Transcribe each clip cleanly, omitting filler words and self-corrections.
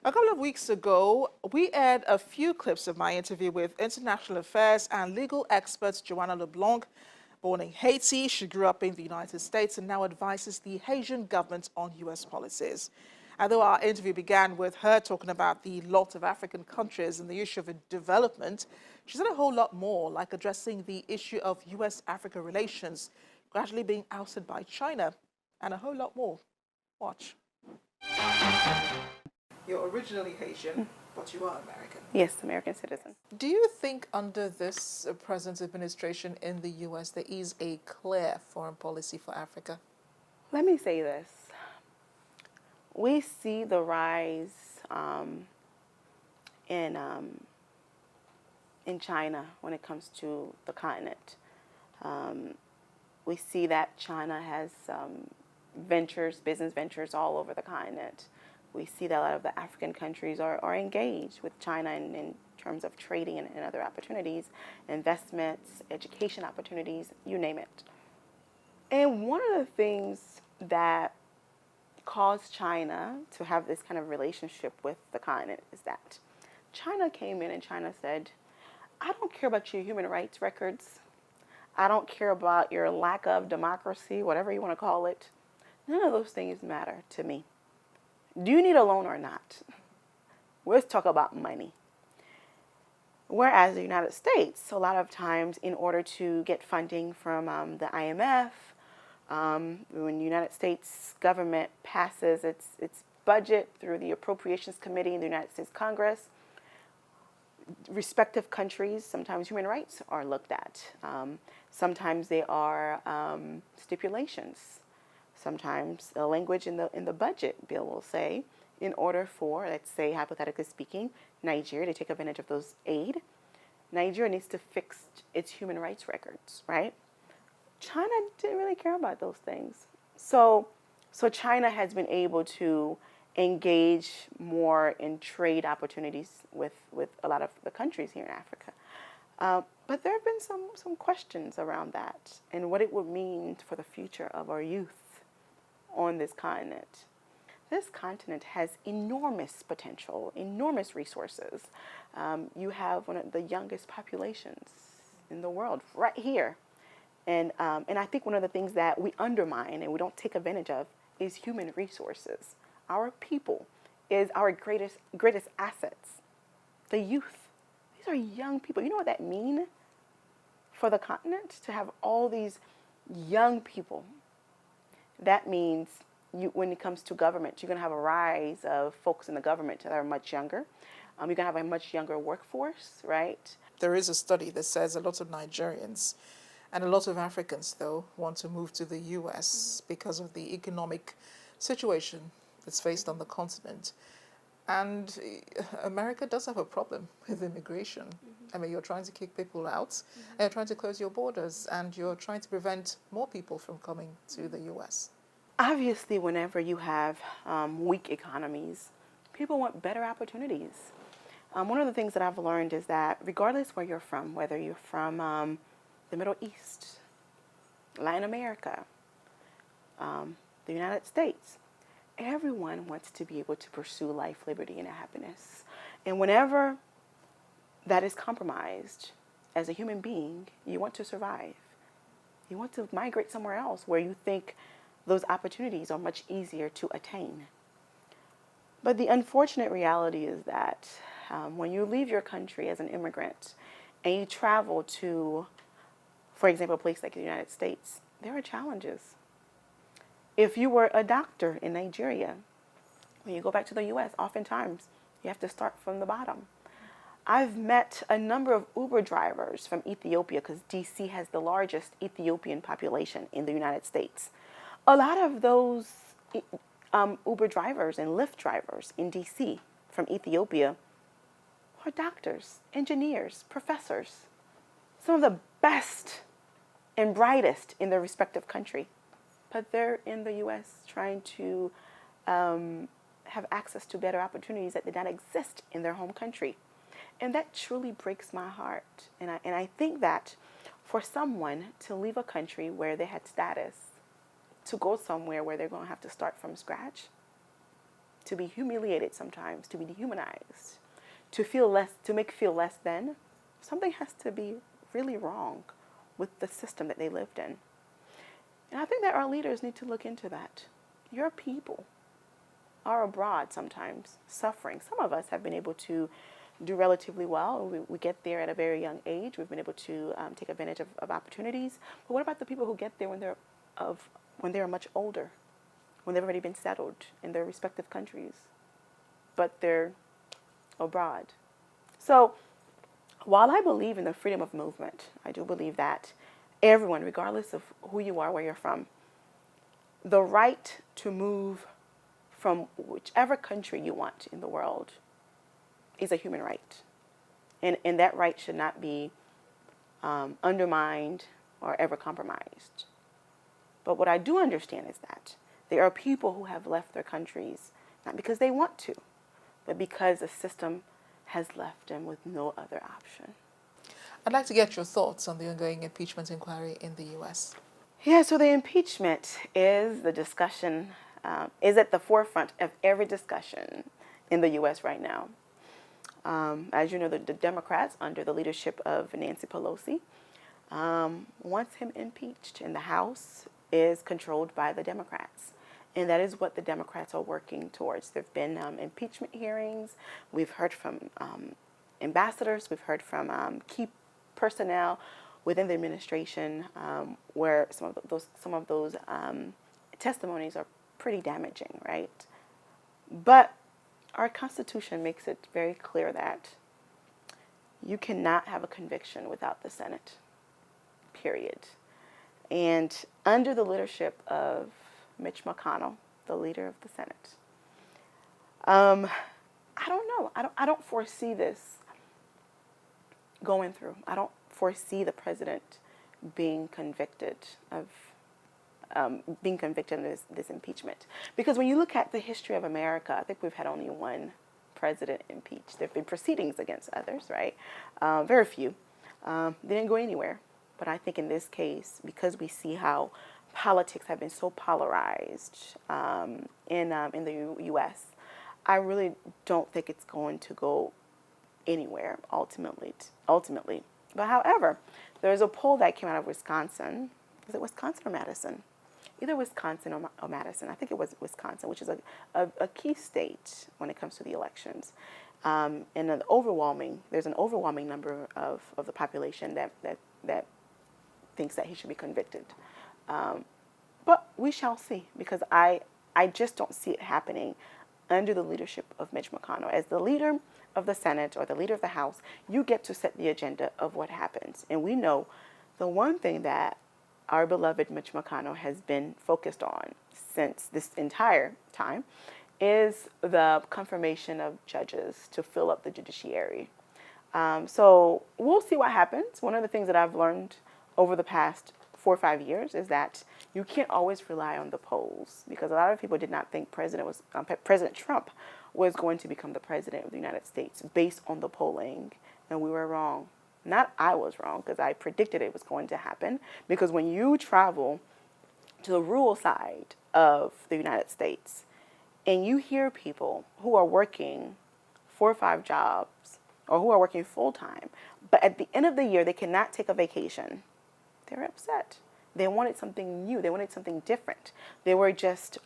A couple of weeks ago, we aired a few clips of my interview with international affairs and legal expert Joanna LeBlanc. Born in Haiti, she grew up in the United States and now advises the Haitian government on U.S. policies. Although our interview began with her talking about the lot of African countries and the issue of development, she said a whole lot more, like addressing the issue of U.S.-Africa relations gradually being ousted by China, and a whole lot more. Watch. You're originally Haitian, but you are American. Yes, American citizen. Do you think under this present administration in the U.S. there is a clear foreign policy for Africa? Let me say this. We see the rise in China when it comes to the continent. We see that China has business ventures all over the continent. We see that a lot of the African countries are engaged with China in terms of trading and other opportunities, investments, education opportunities, you name it. And one of the things that caused China to have this kind of relationship with the continent is that China came in and China said, I don't care about your human rights records. I don't care about your lack of democracy, whatever you want to call it. None of those things matter to me. Do you need a loan or not? Let's talk about money. Whereas the United States, a lot of times in order to get funding from the IMF, when the United States government passes its budget through the Appropriations Committee in the United States Congress, respective countries, sometimes human rights are looked at. Sometimes they are stipulations. Sometimes the language in the budget bill will say, in order for, let's say, hypothetically speaking, Nigeria to take advantage of those aid, Nigeria needs to fix its human rights records, right? China didn't really care about those things. So China has been able to engage more in trade opportunities with a lot of the countries here in Africa. But there have been some questions around that and what it would mean for the future of our youth on this continent. This continent has enormous potential, enormous resources. You have one of the youngest populations in the world right here. And I think one of the things that we undermine and we don't take advantage of is human resources. Our people is our greatest assets. The youth. These are young people. You know what that means for the continent? To have all these young people. That means when it comes to government, you're going to have a rise of folks in the government that are much younger. You're going to have a much younger workforce, right? There is a study that says a lot of Nigerians and a lot of Africans, though, want to move to the U.S. because of the economic situation that's faced on the continent. And America does have a problem with immigration. I mean, you're trying to kick people out, and you're trying to close your borders, and you're trying to prevent more people from coming to the U.S. Obviously, whenever you have weak economies, people want better opportunities. One of the things that I've learned is that regardless where you're from, whether you're from the Middle East, Latin America, the United States, everyone wants to be able to pursue life, liberty, and happiness. And whenever that is compromised, as a human being, you want to survive. You want to migrate somewhere else where you think those opportunities are much easier to attain. But the unfortunate reality is that when you leave your country as an immigrant and you travel to, for example, a place like the United States, there are challenges. If you were a doctor in Nigeria, when you go back to the U.S., oftentimes you have to start from the bottom. I've met a number of Uber drivers from Ethiopia because D.C. has the largest Ethiopian population in the United States. A lot of those Uber drivers and Lyft drivers in D.C. from Ethiopia are doctors, engineers, professors, some of the best and brightest in their respective country. But they're in the U.S. trying to have access to better opportunities that did not exist in their home country. And that truly breaks my heart. And I think that for someone to leave a country where they had status, to go somewhere where they're going to have to start from scratch, to be humiliated sometimes, to be dehumanized, to feel less, to make feel less than, something has to be really wrong with the system that they lived in. And I think that our leaders need to look into that. Your people are abroad sometimes, suffering. Some of us have been able to do relatively well. We get there at a very young age. We've been able to take advantage of opportunities. But what about the people who get there when they're much older, when they've already been settled in their respective countries, but they're abroad? So while I believe in the freedom of movement, I do believe that everyone, regardless of who you are, where you're from, the right to move from whichever country you want in the world is a human right. And that right should not be undermined or ever compromised. But what I do understand is that there are people who have left their countries, not because they want to, but because the system has left them with no other option. I'd like to get your thoughts on the ongoing impeachment inquiry in the U.S. Yeah, so the impeachment is the discussion, is at the forefront of every discussion in the U.S. right now. As you know, the Democrats, under the leadership of Nancy Pelosi, wants him impeached, and the House is controlled by the Democrats. And that is what the Democrats are working towards. There have been impeachment hearings. We've heard from ambassadors. We've heard from key personnel within the administration, where some of those testimonies are pretty damaging, right? But our Constitution makes it very clear that you cannot have a conviction without the Senate, period. And under the leadership of Mitch McConnell, the leader of the Senate, I don't know. I don't foresee this going through. I don't foresee the president being convicted of this impeachment. Because when you look at the history of America, I think we've had only one president impeached. There have been proceedings against others, right? Very few. They didn't go anywhere. But I think in this case, because we see how politics have been so polarized in the U.S., I really don't think it's going to go anywhere ultimately. But however, there's a poll that came out of Wisconsin. Was it Wisconsin or Madison? Either Wisconsin or Madison. I think it was Wisconsin, which is a key state when it comes to the elections. And there's an overwhelming number of the population that thinks that he should be convicted. But we shall see, because I just don't see it happening under the leadership of Mitch McConnell. As the leader of the Senate or the leader of the House, you get to set the agenda of what happens. And we know the one thing that our beloved Mitch McConnell has been focused on since this entire time is the confirmation of judges to fill up the judiciary. So we'll see what happens. One of the things that I've learned over the past 4 or 5 years is that you can't always rely on the polls, because a lot of people did not think President Trump was going to become the president of the United States based on the polling, and we were wrong. Not I was wrong, because I predicted it was going to happen, because when you travel to the rural side of the United States and you hear people who are working 4 or 5 jobs or who are working full time, but at the end of the year they cannot take a vacation, they're upset. They wanted something new. They wanted something different. They were just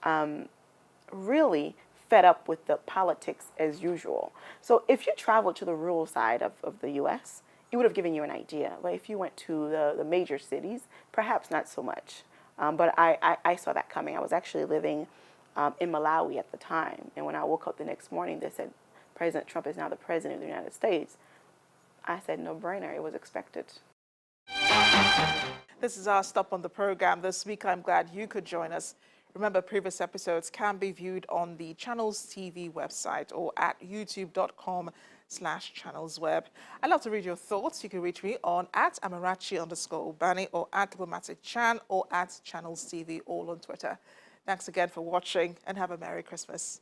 really fed up with the politics as usual. So if you traveled to the rural side of the U.S., it would have given you an idea. But if you went to the major cities, perhaps not so much. But I saw that coming. I was actually living in Malawi at the time. And when I woke up the next morning, they said, President Trump is now the president of the United States. I said, no brainer. It was expected. This is our stop on the program this week. I'm glad you could join us. Remember, previous episodes can be viewed on the Channels TV website or at youtube.com/channelsweb. I'd love to read your thoughts. You can reach me on @Amarachi_Obani or @DiplomaticChan or @Channels TV, all on Twitter. Thanks again for watching, and have a Merry Christmas.